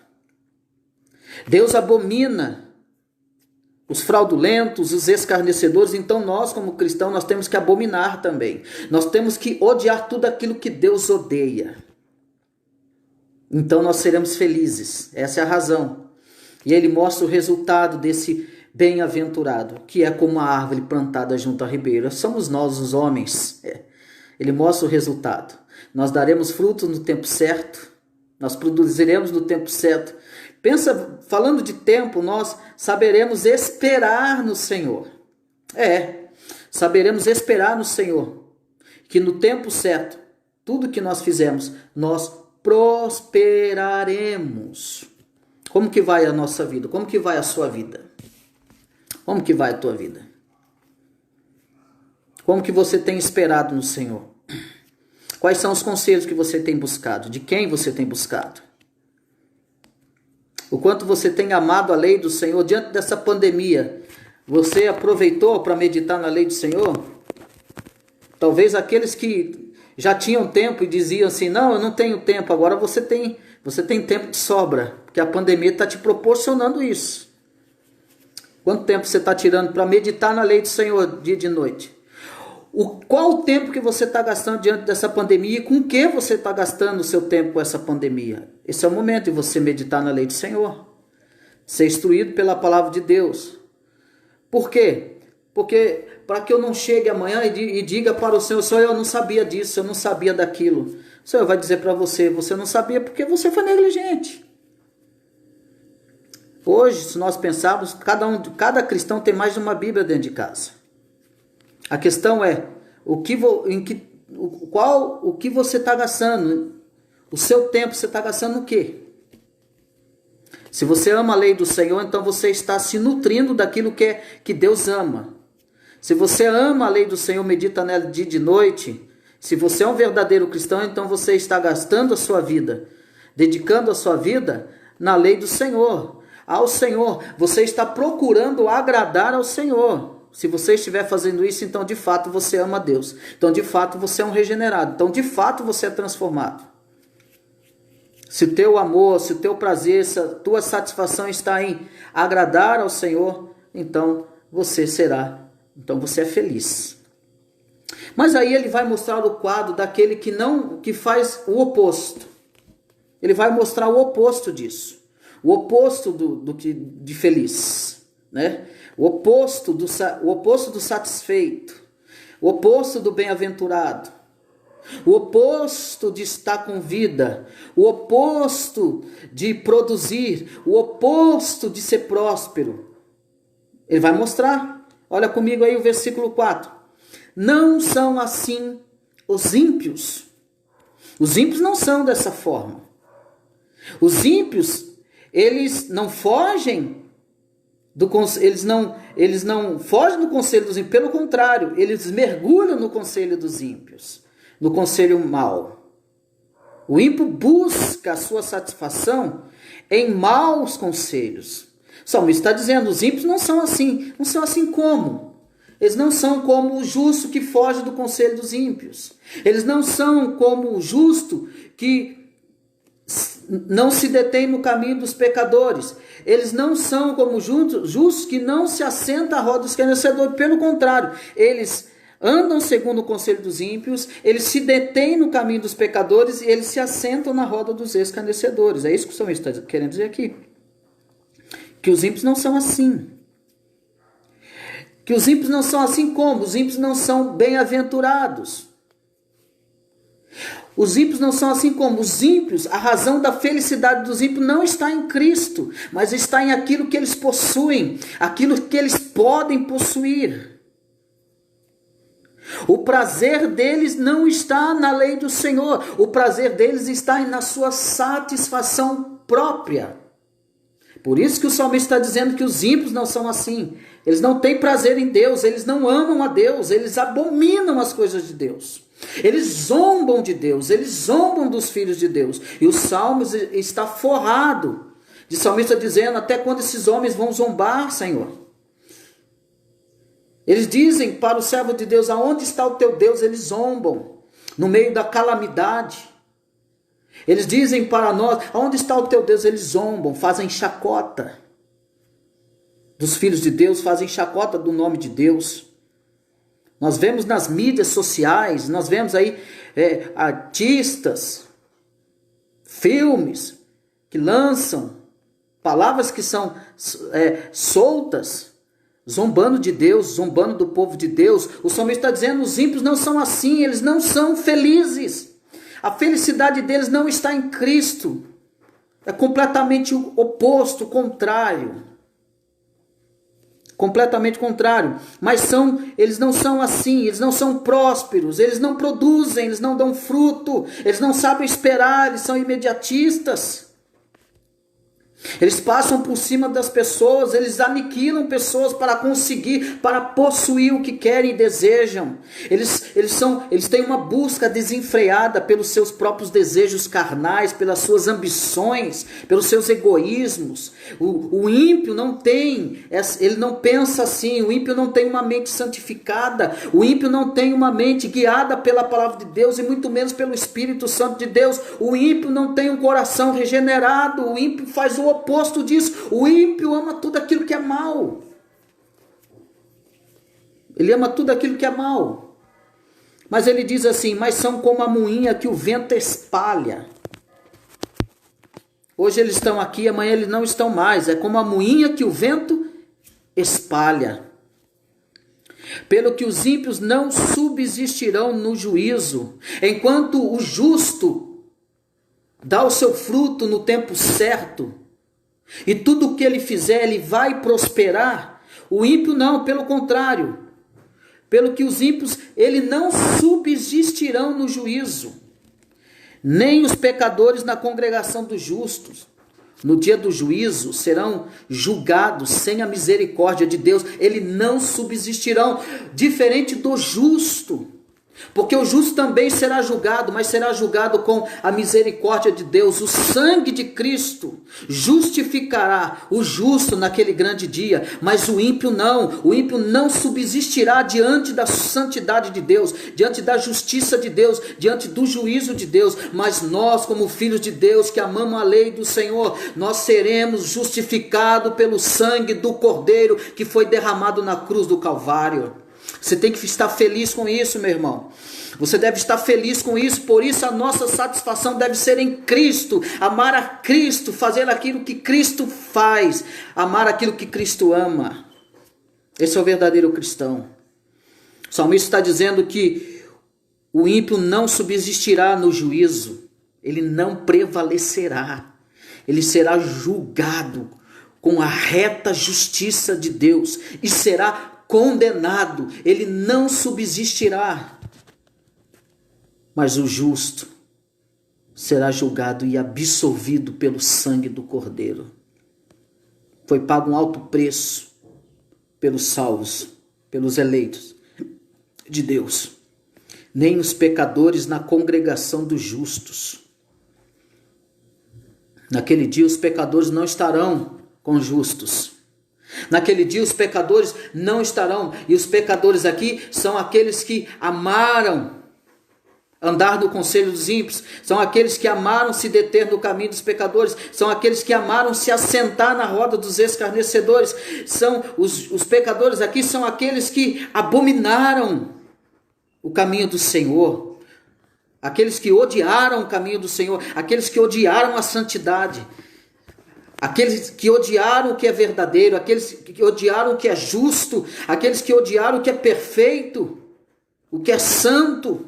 Deus abomina os fraudulentos, os escarnecedores, então nós como cristãos nós temos que abominar também. Nós temos que odiar tudo aquilo que Deus odeia. Então nós seremos felizes, essa é a razão. E ele mostra o resultado desse bem-aventurado, que é como a árvore plantada junto à ribeira. Somos nós os homens. Ele mostra o resultado. Nós daremos frutos no tempo certo, nós produziremos no tempo certo. Pensa, falando de tempo, nós saberemos esperar no Senhor. Saberemos esperar no Senhor. Que no tempo certo, tudo que nós fizermos, nós prosperaremos. Como que vai a nossa vida? Como que vai a sua vida? Como que vai a tua vida? Como que você tem esperado no Senhor? Quais são os conselhos que você tem buscado? De quem você tem buscado? O quanto você tem amado a lei do Senhor diante dessa pandemia. Você aproveitou para meditar na lei do Senhor? Talvez aqueles que já tinham tempo e diziam assim, não, eu não tenho tempo. Agora você tem tempo de sobra, porque a pandemia está te proporcionando isso. Quanto tempo você está tirando para meditar na lei do Senhor dia e de noite? Qual o tempo que você está gastando diante dessa pandemia e com que você está gastando o seu tempo com essa pandemia? Esse é o momento de você meditar na lei do Senhor, ser instruído pela palavra de Deus. Por quê? Porque para que eu não chegue amanhã e diga para o Senhor, Senhor, eu não sabia disso, eu não sabia daquilo. O Senhor vai dizer para você, você não sabia porque você foi negligente. Hoje, se nós pensarmos, cada cristão tem mais de uma Bíblia dentro de casa. A questão é, o que você está gastando? O seu tempo você está gastando o quê? Se você ama a lei do Senhor, então você está se nutrindo daquilo que Deus ama. Se você ama a lei do Senhor, medita nela dia e de noite. Se você é um verdadeiro cristão, então você está gastando a sua vida, dedicando a sua vida na lei do Senhor, ao Senhor. Você está procurando agradar ao Senhor. Se você estiver fazendo isso, então de fato você ama a Deus. Então de fato você é um regenerado. Então de fato você é transformado. Se o teu amor, se o teu prazer, se a tua satisfação está em agradar ao Senhor, então você é feliz. Mas aí ele vai mostrar o quadro daquele que faz o oposto. Ele vai mostrar o oposto disso. O oposto de feliz, né? O oposto do satisfeito, o oposto do bem-aventurado, o oposto de estar com vida, o oposto de produzir, o oposto de ser próspero. Ele vai mostrar. Olha comigo aí o versículo 4. Não são assim os ímpios. Os ímpios não são dessa forma. Os ímpios, eles não fogem eles não fogem do conselho dos ímpios, pelo contrário, eles mergulham no conselho dos ímpios, no conselho mau. O ímpio busca a sua satisfação em maus conselhos. O salmista está dizendo, os ímpios não são assim como? Eles não são como o justo que foge do conselho dos ímpios. Eles não são como o justo que não se detém no caminho dos pecadores. Eles não são como justos que não se assenta à roda dos escarnecedores. Pelo contrário, eles andam segundo o conselho dos ímpios, eles se detêm no caminho dos pecadores e eles se assentam na roda dos escarnecedores. É isso que o salmista está querendo dizer aqui. Que os ímpios não são assim. Que os ímpios não são assim como? Os ímpios não são bem-aventurados. Os ímpios não são assim como? Os ímpios, a razão da felicidade dos ímpios não está em Cristo, mas está em aquilo que eles possuem, aquilo que eles podem possuir. O prazer deles não está na lei do Senhor, o prazer deles está na sua satisfação própria. Por isso que o salmista está dizendo que os ímpios não são assim. Eles não têm prazer em Deus, eles não amam a Deus, eles abominam as coisas de Deus. Eles zombam de Deus, eles zombam dos filhos de Deus. E o Salmo está forrado de salmista dizendo, até quando esses homens vão zombar, Senhor? Eles dizem para o servo de Deus, aonde está o teu Deus? Eles zombam, no meio da calamidade. Eles dizem para nós, aonde está o teu Deus? Eles zombam, fazem chacota dos filhos de Deus, fazem chacota do nome de Deus. Nós vemos nas mídias sociais, nós vemos aí artistas, filmes que lançam palavras que são soltas, zombando de Deus, zombando do povo de Deus. O salmista está dizendo, os ímpios não são assim, eles não são felizes. A felicidade deles não está em Cristo. É completamente o oposto, o contrário. Completamente contrário. Mas eles não são assim, eles não são prósperos, eles não produzem, eles não dão fruto, eles não sabem esperar, eles são imediatistas. Eles passam por cima das pessoas, eles aniquilam pessoas para conseguir, para possuir o que querem e desejam. Eles têm uma busca desenfreada pelos seus próprios desejos carnais, pelas suas ambições, pelos seus egoísmos. O ímpio não tem, ele não pensa assim, o ímpio não tem uma mente santificada, o ímpio não tem uma mente guiada pela palavra de Deus e muito menos pelo Espírito Santo de Deus. O ímpio não tem um coração regenerado, o ímpio faz o oposto disso. O ímpio ama tudo aquilo que é mal. Ele ama tudo aquilo que é mal. Mas ele diz assim, mas são como a moinha que o vento espalha. Hoje eles estão aqui, amanhã eles não estão mais. É como a moinha que o vento espalha. Pelo que os ímpios não subsistirão no juízo, enquanto o justo dá o seu fruto no tempo certo, e tudo o que ele fizer, ele vai prosperar. O ímpio não, pelo contrário. Pelo que os ímpios, ele não subsistirão no juízo, nem os pecadores na congregação dos justos. No dia do juízo serão julgados sem a misericórdia de Deus. Eles não subsistirão, diferente do justo. Porque o justo também será julgado, mas será julgado com a misericórdia de Deus. O sangue de Cristo justificará o justo naquele grande dia, mas o ímpio não subsistirá diante da santidade de Deus, diante da justiça de Deus, diante do juízo de Deus. Mas nós, como filhos de Deus, que amamos a lei do Senhor, nós seremos justificados pelo sangue do Cordeiro que foi derramado na cruz do Calvário. Você tem que estar feliz com isso, meu irmão. Você deve estar feliz com isso. Por isso a nossa satisfação deve ser em Cristo. Amar a Cristo, fazer aquilo que Cristo faz. Amar aquilo que Cristo ama. Esse é o verdadeiro cristão. O salmista está dizendo que o ímpio não subsistirá no juízo. Ele não prevalecerá. Ele será julgado com a reta justiça de Deus e será condenado, ele não subsistirá. Mas o justo será julgado e absolvido pelo sangue do Cordeiro. Foi pago um alto preço pelos salvos, pelos eleitos de Deus. Nem os pecadores na congregação dos justos. Naquele dia os pecadores não estarão com os justos. Naquele dia os pecadores não estarão, e os pecadores aqui são aqueles que amaram andar no conselho dos ímpios, são aqueles que amaram se deter no caminho dos pecadores, são aqueles que amaram se assentar na roda dos escarnecedores. São os pecadores aqui são aqueles que abominaram o caminho do Senhor, aqueles que odiaram o caminho do Senhor, aqueles que odiaram a santidade. Aqueles que odiaram o que é verdadeiro, aqueles que odiaram o que é justo, aqueles que odiaram o que é perfeito, o que é santo.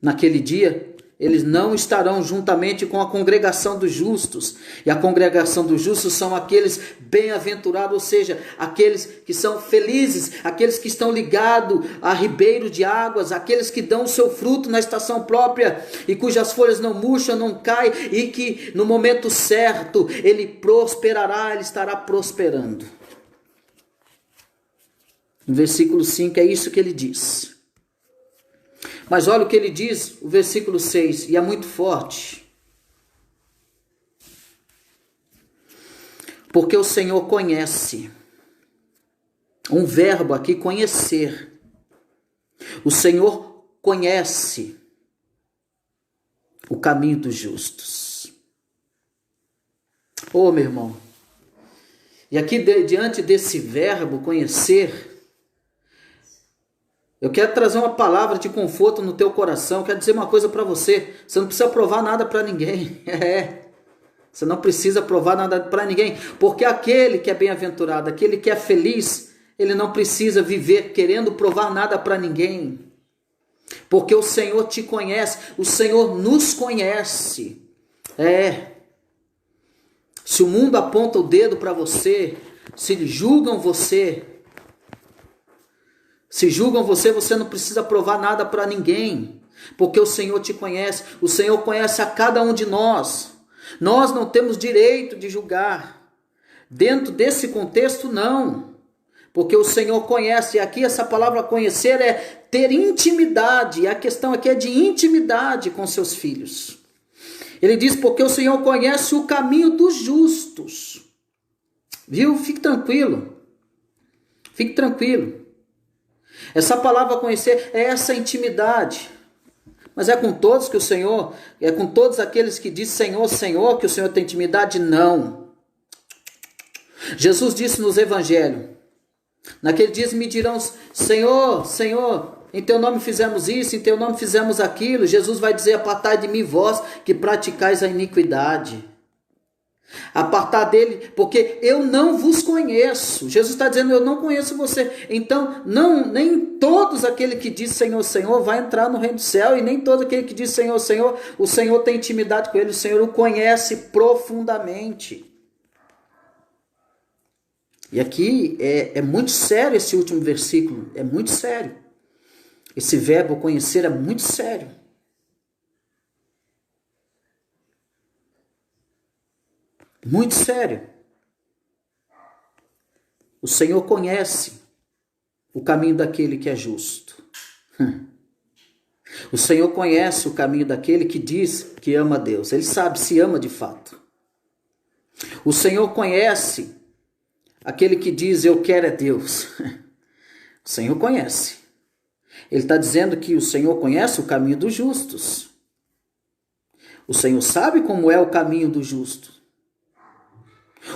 Naquele dia, eles não estarão juntamente com a congregação dos justos. E a congregação dos justos são aqueles bem-aventurados, ou seja, aqueles que são felizes, aqueles que estão ligados a ribeiro de águas, aqueles que dão o seu fruto na estação própria e cujas folhas não murcham, não caem, e que no momento certo ele prosperará, ele estará prosperando. No versículo 5 é isso que ele diz. Mas olha o que ele diz, o versículo 6, e é muito forte. Porque o Senhor conhece. Um verbo aqui, conhecer. O Senhor conhece o caminho dos justos. Ô, meu irmão. E aqui, diante desse verbo, conhecer, eu quero trazer uma palavra de conforto no teu coração. Eu quero dizer uma coisa para você. Você não precisa provar nada para ninguém. Você não precisa provar nada para ninguém. Porque aquele que é bem-aventurado, aquele que é feliz, ele não precisa viver querendo provar nada para ninguém. Porque o Senhor te conhece. O Senhor nos conhece. Se o mundo aponta o dedo para você, se julgam você, você não precisa provar nada para ninguém, porque o Senhor te conhece, o Senhor conhece a cada um de nós. Nós não temos direito de julgar. Dentro desse contexto, não, porque o Senhor conhece, e aqui essa palavra conhecer é ter intimidade, e a questão aqui é de intimidade com seus filhos. Ele diz, porque o Senhor conhece o caminho dos justos. Viu? Fique tranquilo. Fique tranquilo. Essa palavra conhecer é essa intimidade. Mas é com todos que o Senhor, é com todos aqueles que dizem Senhor, Senhor, que o Senhor tem intimidade? Não. Jesus disse nos evangelhos Naquele dia me dirão: Senhor, Senhor, em teu nome fizemos isso, em teu nome fizemos aquilo. Jesus vai dizer: apartai de mim vós que praticais a iniquidade. Apartar dele, porque eu não vos conheço. Jesus está dizendo: eu não conheço você. Então, nem todos aquele que diz Senhor, Senhor vai entrar no reino do céu, e nem todo aquele que diz Senhor, Senhor, o Senhor tem intimidade com ele, o Senhor o conhece profundamente. E aqui é muito sério esse último versículo, é muito sério. Esse verbo conhecer é muito sério. Muito sério. O Senhor conhece o caminho daquele que é justo. O Senhor conhece o caminho daquele que diz que ama a Deus. Ele sabe se ama de fato. O Senhor conhece aquele que diz: eu quero é Deus. O Senhor conhece. Ele está dizendo que o Senhor conhece o caminho dos justos. O Senhor sabe como é o caminho do justo.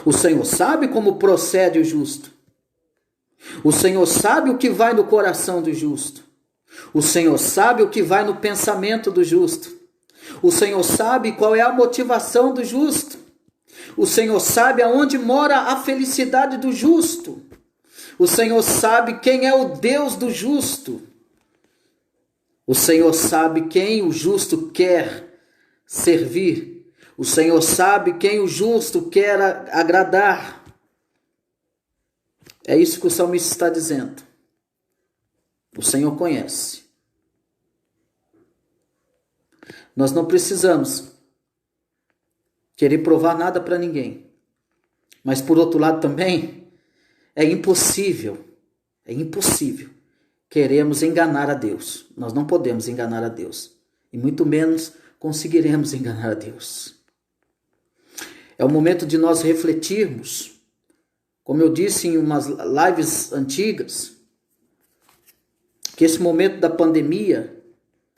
O Senhor sabe como procede o justo. O Senhor sabe o que vai no coração do justo. O Senhor sabe o que vai no pensamento do justo. O Senhor sabe qual é a motivação do justo. O Senhor sabe aonde mora a felicidade do justo. O Senhor sabe quem é o Deus do justo. O Senhor sabe quem o justo quer servir. O Senhor sabe quem o justo quer agradar. É isso que o salmista está dizendo. O Senhor conhece. Nós não precisamos querer provar nada para ninguém. Mas por outro lado também, é impossível queremos enganar a Deus. Nós não podemos enganar a Deus. E muito menos conseguiremos enganar a Deus. É o momento de nós refletirmos, como eu disse em umas lives antigas, que esse momento da pandemia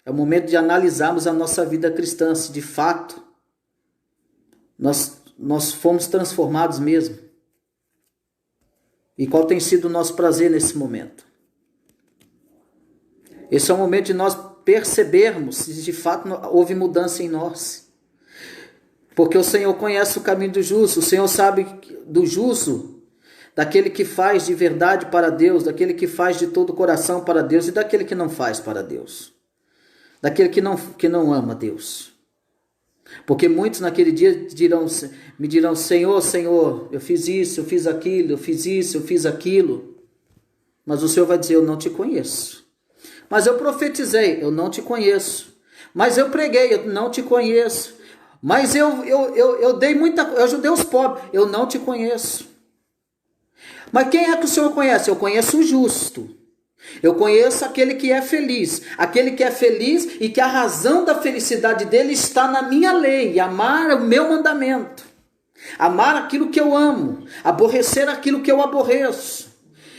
é o momento de analisarmos a nossa vida cristã, se de fato nós fomos transformados mesmo. E qual tem sido o nosso prazer nesse momento? Esse é o momento de nós percebermos se de fato houve mudança em nós. Porque o Senhor conhece o caminho do justo, o Senhor sabe do justo, daquele que faz de verdade para Deus, daquele que faz de todo o coração para Deus e daquele que não faz para Deus. Daquele que não ama Deus. Porque muitos naquele dia me dirão: Senhor, Senhor, eu fiz isso, eu fiz aquilo, eu fiz isso, eu fiz aquilo. Mas o Senhor vai dizer: eu não te conheço. Mas eu profetizei: eu não te conheço. Mas eu preguei: eu não te conheço. Mas eu dei eu ajudei os pobres: eu não te conheço. Mas quem é que o Senhor conhece? Eu conheço o justo. Eu conheço aquele que é feliz e que a razão da felicidade dele está na minha lei, amar o meu mandamento, amar aquilo que eu amo, aborrecer aquilo que eu aborreço.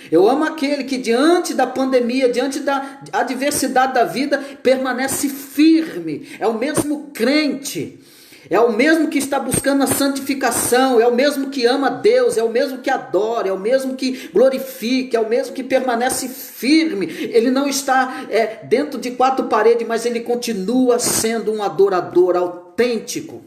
Eu amo aquele que diante da pandemia, diante da adversidade da vida, permanece firme, é o mesmo crente. É o mesmo que está buscando a santificação, é o mesmo que ama Deus, é o mesmo que adora, é o mesmo que glorifica, é o mesmo que permanece firme. Ele não está dentro de quatro paredes, mas ele continua sendo um adorador autêntico.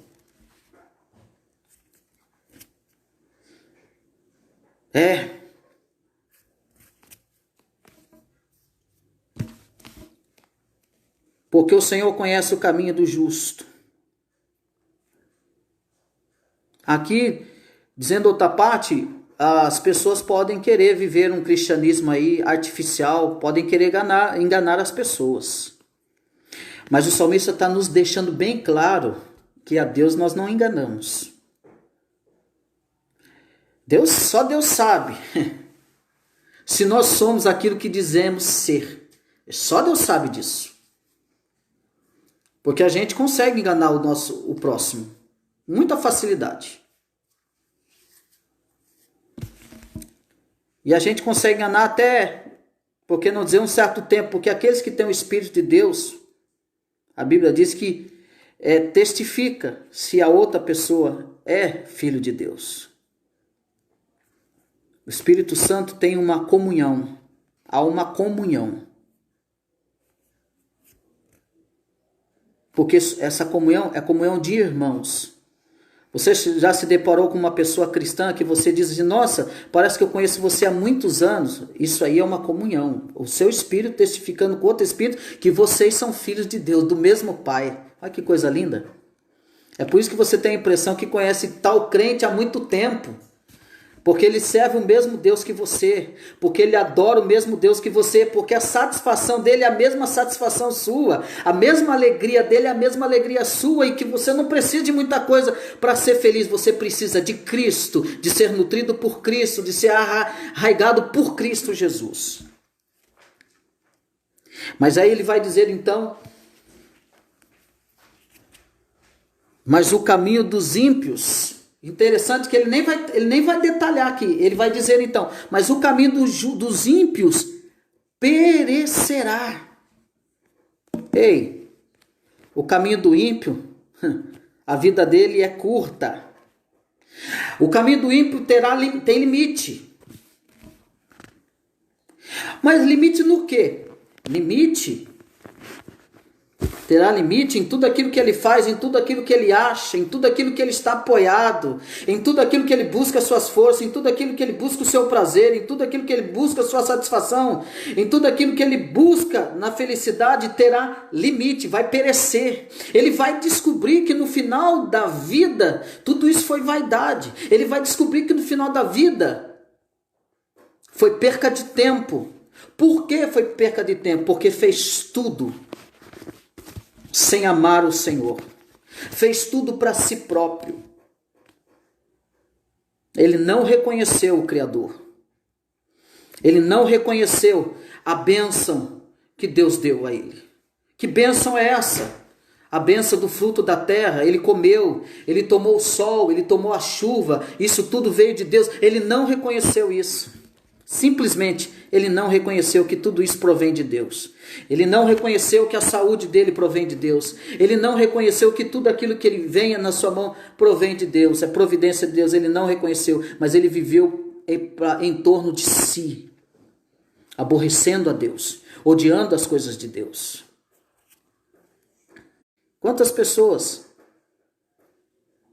Porque o Senhor conhece o caminho do justo. Aqui, dizendo outra parte, as pessoas podem querer viver um cristianismo aí artificial, podem querer enganar as pessoas. Mas o salmista está nos deixando bem claro que a Deus nós não enganamos. Só Deus sabe se nós somos aquilo que dizemos ser. Só Deus sabe disso. Porque a gente consegue enganar o próximo. Muita facilidade. E a gente consegue enganar até, por que não dizer um certo tempo, porque aqueles que têm o Espírito de Deus, a Bíblia diz que testifica se a outra pessoa é filho de Deus. O Espírito Santo tem uma comunhão. Há uma comunhão. Porque essa comunhão é comunhão de irmãos. Você já se deparou com uma pessoa cristã que você diz assim, nossa, parece que eu conheço você há muitos anos. Isso aí é uma comunhão. O seu espírito testificando com outro espírito que vocês são filhos de Deus, do mesmo Pai. Olha que coisa linda. É por isso que você tem a impressão que conhece tal crente há muito tempo. Porque ele serve o mesmo Deus que você, porque ele adora o mesmo Deus que você, porque a satisfação dele é a mesma satisfação sua, a mesma alegria dele é a mesma alegria sua, e que você não precisa de muita coisa para ser feliz, você precisa de Cristo, de ser nutrido por Cristo, de ser arraigado por Cristo Jesus. Mas aí ele vai dizer então, mas o caminho dos ímpios... Interessante que ele nem vai detalhar aqui. Ele vai dizer então, mas o caminho dos ímpios perecerá. Ei, o caminho do ímpio, a vida dele é curta. O caminho do ímpio tem limite. Mas limite no quê? Limite. Terá limite em tudo aquilo que ele faz, em tudo aquilo que ele acha, em tudo aquilo que ele está apoiado, em tudo aquilo que ele busca suas forças, em tudo aquilo que ele busca o seu prazer, em tudo aquilo que ele busca a sua satisfação, em tudo aquilo que ele busca na felicidade, terá limite, vai perecer. Ele vai descobrir que no final da vida, tudo isso foi vaidade. Ele vai descobrir que no final da vida foi perca de tempo. Por que foi perca de tempo? Porque fez tudo sem amar o Senhor. Fez tudo para si próprio. Ele não reconheceu o Criador. Ele não reconheceu a bênção que Deus deu a ele. Que bênção é essa? A bênção do fruto da terra. Ele comeu, ele tomou o sol, ele tomou a chuva. Isso tudo veio de Deus. Ele não reconheceu isso. Simplesmente, ele não reconheceu que tudo isso provém de Deus. Ele não reconheceu que a saúde dele provém de Deus. Ele não reconheceu que tudo aquilo que ele venha na sua mão provém de Deus. É providência de Deus. Ele não reconheceu, mas ele viveu em torno de si, aborrecendo a Deus, odiando as coisas de Deus. Quantas pessoas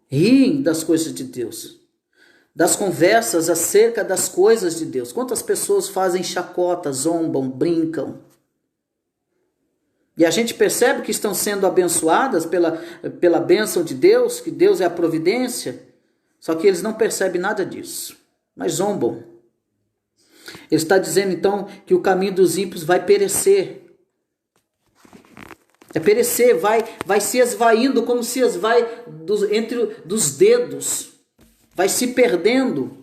riem das coisas de Deus? Das conversas acerca das coisas de Deus. Quantas pessoas fazem chacota, zombam, brincam? E a gente percebe que estão sendo abençoadas pela bênção de Deus, que Deus é a providência, só que eles não percebem nada disso, mas zombam. Ele está dizendo então que o caminho dos ímpios vai perecer. É perecer, vai se esvaindo como se esvai entre dos dedos. Vai se perdendo.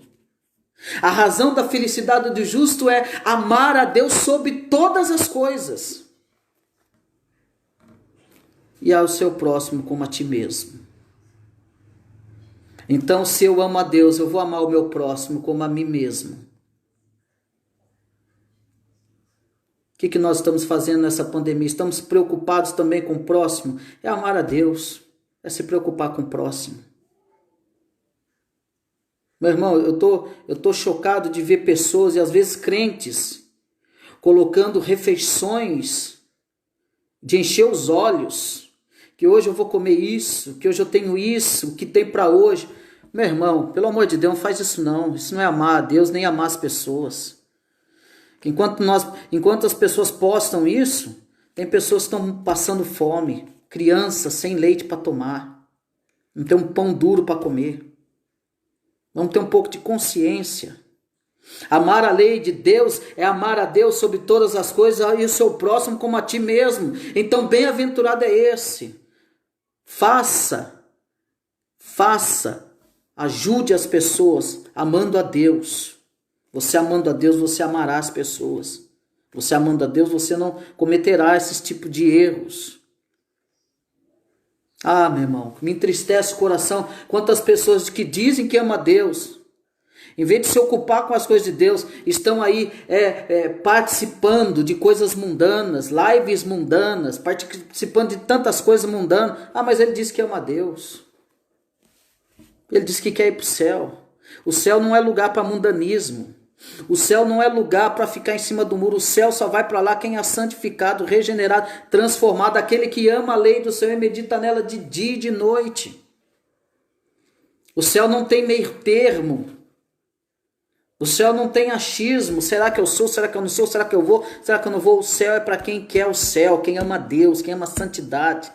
A razão da felicidade do justo é amar a Deus sobre todas as coisas. E ao seu próximo como a ti mesmo. Então, se eu amo a Deus, eu vou amar o meu próximo como a mim mesmo. O que nós estamos fazendo nessa pandemia? Estamos preocupados também com o próximo? É amar a Deus, é se preocupar com o próximo. Meu irmão, eu tô chocado de ver pessoas, e às vezes crentes, colocando refeições de encher os olhos, que hoje eu vou comer isso, que hoje eu tenho isso, o que tem para hoje. Meu irmão, pelo amor de Deus, não faz isso não. Isso não é amar a Deus, nem amar as pessoas. Enquanto as pessoas postam isso, tem pessoas que estão passando fome, crianças sem leite para tomar, não tem um pão duro para comer. Vamos ter um pouco de consciência. Amar a lei de Deus é amar a Deus sobre todas as coisas e o seu próximo como a ti mesmo. Então, bem-aventurado é esse. Faça, ajude as pessoas amando a Deus. Você amando a Deus, você amará as pessoas. Você amando a Deus, você não cometerá esse tipo de erros. Ah, meu irmão, me entristece o coração quantas pessoas que dizem que amam a Deus, em vez de se ocupar com as coisas de Deus, estão aí participando de coisas mundanas, lives mundanas, participando de tantas coisas mundanas. Ah, mas ele disse que ama a Deus. Ele disse que quer ir para o céu. O céu não é lugar para mundanismo. O céu não é lugar para ficar em cima do muro. O céu só vai para lá quem é santificado, regenerado, transformado, aquele que ama a lei do Senhor e medita nela de dia e de noite. O céu não tem meio termo. O céu não tem achismo. Será que eu sou? Será que eu não sou? Será que eu vou? Será que eu não vou? O céu é para quem quer o céu, quem ama Deus, quem ama a santidade,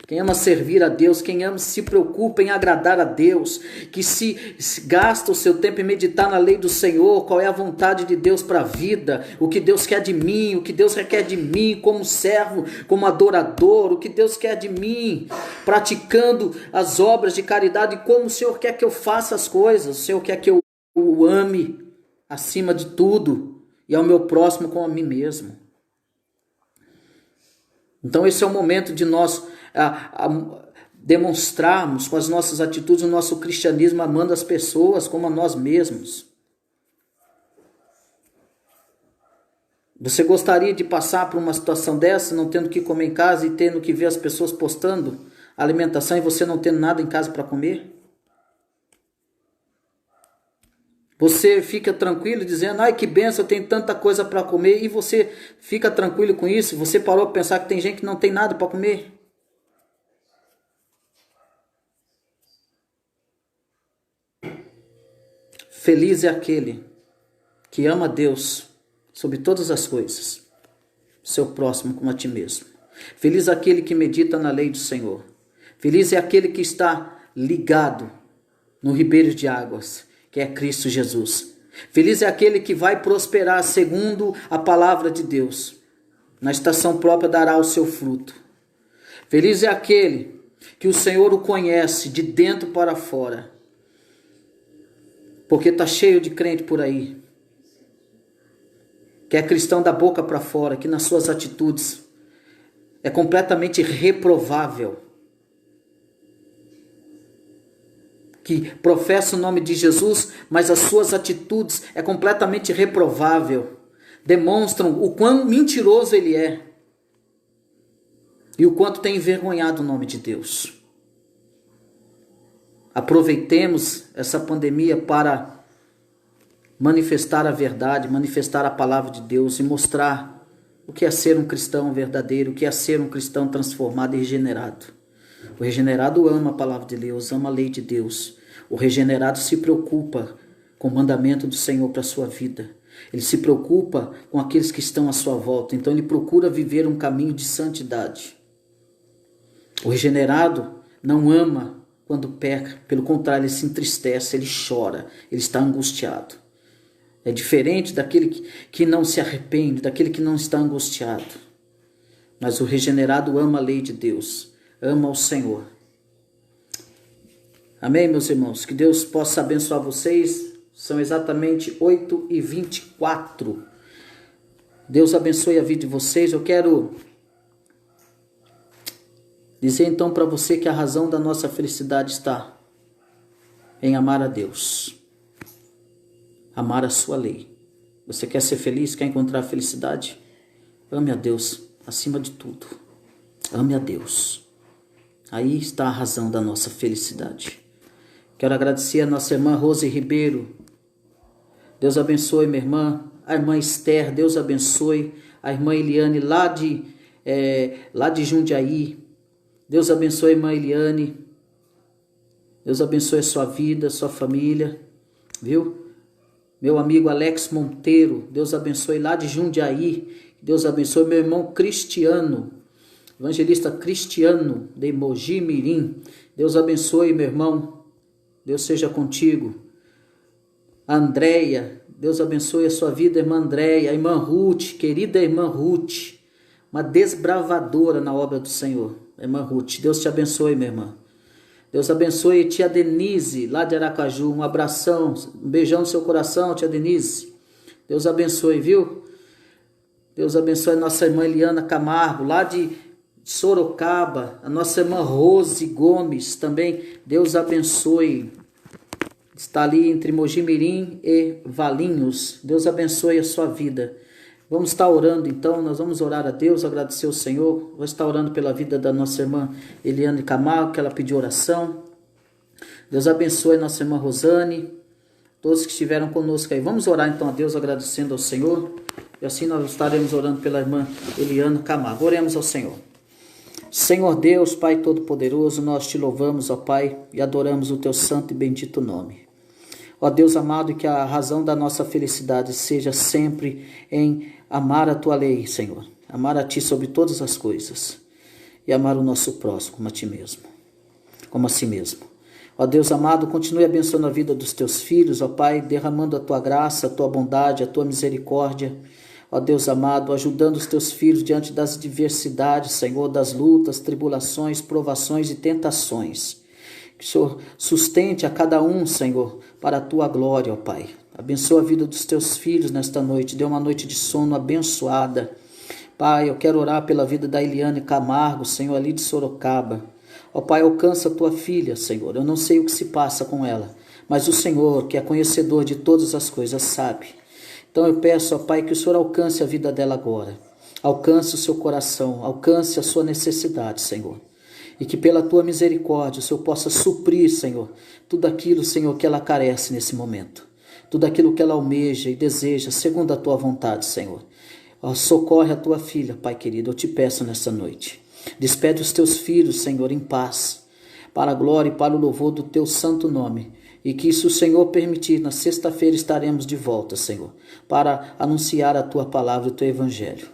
quem ama servir a Deus, quem ama se preocupa em agradar a Deus, que se gasta o seu tempo em meditar na lei do Senhor, qual é a vontade de Deus para a vida, o que Deus quer de mim, o que Deus requer de mim como servo, como adorador, o que Deus quer de mim, praticando as obras de caridade, como o Senhor quer que eu faça as coisas, o Senhor quer que eu o ame acima de tudo e ao meu próximo como a mim mesmo. Então esse é o momento de nós demonstrarmos com as nossas atitudes o nosso cristianismo, amando as pessoas como a nós mesmos. Você gostaria de passar por uma situação dessa, não tendo que comer em casa e tendo que ver as pessoas postando alimentação e você não tendo nada em casa para comer? Você fica tranquilo dizendo, ai que benção, eu tenho tanta coisa para comer, e você fica tranquilo com isso? Você parou para pensar que tem gente que não tem nada para comer? Feliz é aquele que ama Deus sobre todas as coisas, seu próximo como a ti mesmo. Feliz é aquele que medita na lei do Senhor. Feliz é aquele que está ligado no ribeiro de águas, que é Cristo Jesus. Feliz é aquele que vai prosperar segundo a palavra de Deus. Na estação própria dará o seu fruto. Feliz é aquele que o Senhor o conhece de dentro para fora. Porque está cheio de crente por aí, que é cristão da boca para fora, que nas suas atitudes é completamente reprovável, que professa o nome de Jesus, mas as suas atitudes é completamente reprovável, demonstram o quão mentiroso ele é e o quanto tem envergonhado o nome de Deus. Aproveitemos essa pandemia para manifestar a verdade, manifestar a palavra de Deus e mostrar o que é ser um cristão verdadeiro, o que é ser um cristão transformado e regenerado. O regenerado ama a palavra de Deus, ama a lei de Deus. O regenerado se preocupa com o mandamento do Senhor para a sua vida. Ele se preocupa com aqueles que estão à sua volta. Então ele procura viver um caminho de santidade. O regenerado não ama quando peca. Pelo contrário, ele se entristece, ele chora, ele está angustiado. É diferente daquele que não se arrepende, daquele que não está angustiado. Mas o regenerado ama a lei de Deus, ama o Senhor. Amém, meus irmãos? Que Deus possa abençoar vocês. São exatamente 8h24. Deus abençoe a vida de vocês. Eu quero dizer então para você que a razão da nossa felicidade está em amar a Deus. Amar a sua lei. Você quer ser feliz? Quer encontrar felicidade? Ame a Deus acima de tudo. Ame a Deus. Aí está a razão da nossa felicidade. Quero agradecer a nossa irmã Rose Ribeiro. Deus abençoe minha irmã. A irmã Esther, Deus abençoe. A irmã Eliane lá de Jundiaí. Deus abençoe a irmã Eliane. Deus abençoe a sua vida, a sua família. Viu? Meu amigo Alex Monteiro, Deus abençoe lá de Jundiaí. Deus abençoe meu irmão Cristiano, evangelista Cristiano de Mogi Mirim. Deus abençoe meu irmão. Deus seja contigo. A Andréia, Deus abençoe a sua vida, irmã Andréia. A irmã Ruth, querida irmã Ruth, uma desbravadora na obra do Senhor. Irmã Ruth, Deus te abençoe, minha irmã. Deus abençoe tia Denise, lá de Aracaju. Um abração, um beijão no seu coração, tia Denise. Deus abençoe, viu? Deus abençoe a nossa irmã Eliana Camargo, lá de Sorocaba. A nossa irmã Rose Gomes também. Deus abençoe. Está ali entre Mogi Mirim e Valinhos. Deus abençoe a sua vida. Vamos estar orando então, nós vamos orar a Deus, agradecer ao Senhor. Vou estar orando pela vida da nossa irmã Eliane Camargo, que ela pediu oração. Deus abençoe a nossa irmã Rosane. todos que estiveram conosco aí. Vamos orar então a Deus, agradecendo ao Senhor. E assim nós estaremos orando pela irmã Eliana Camargo. Oremos ao Senhor. Senhor Deus, Pai Todo-Poderoso, nós te louvamos, ó Pai, e adoramos o teu santo e bendito nome. Ó Deus amado, que a razão da nossa felicidade seja sempre em amar a tua lei, Senhor. Amar a ti sobre todas as coisas. E amar o nosso próximo como a ti mesmo. Como a si mesmo. Ó Deus amado, continue abençoando a vida dos teus filhos, ó Pai, derramando a tua graça, a tua bondade, a tua misericórdia. Ó Deus amado, ajudando os teus filhos diante das adversidades, Senhor, das lutas, tribulações, provações e tentações. Que o Senhor sustente a cada um, Senhor, para a tua glória, ó Pai. Abençoa a vida dos teus filhos nesta noite, dê uma noite de sono abençoada. Pai, eu quero orar pela vida da Eliane Camargo, Senhor, ali de Sorocaba. Ó Pai, alcança a tua filha, Senhor. Eu não sei o que se passa com ela, mas o Senhor, que é conhecedor de todas as coisas, sabe. Então eu peço, ó Pai, que o Senhor alcance a vida dela agora. Alcance o seu coração, alcance a sua necessidade, Senhor. E que pela tua misericórdia o Senhor possa suprir, Senhor, tudo aquilo, Senhor, que ela carece nesse momento. Tudo aquilo que ela almeja e deseja, segundo a tua vontade, Senhor. Socorre a tua filha, Pai querido, eu te peço nessa noite. Despede os teus filhos, Senhor, em paz, para a glória e para o louvor do teu santo nome. E que, se o Senhor permitir, na sexta-feira estaremos de volta, Senhor, para anunciar a tua palavra e o teu evangelho.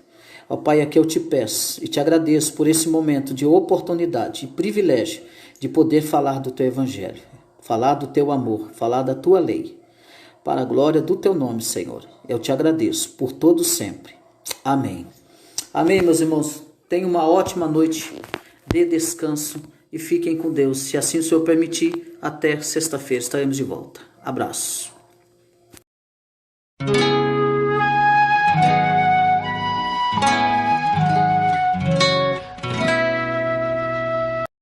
Ó Pai, aqui eu te peço e te agradeço por esse momento de oportunidade e privilégio de poder falar do teu evangelho, falar do teu amor, falar da tua lei, para a glória do teu nome, Senhor. Eu te agradeço por todo sempre. Amém. Amém, meus irmãos. Tenham uma ótima noite de descanso e fiquem com Deus. Se assim o Senhor permitir, até sexta-feira estaremos de volta. Abraço.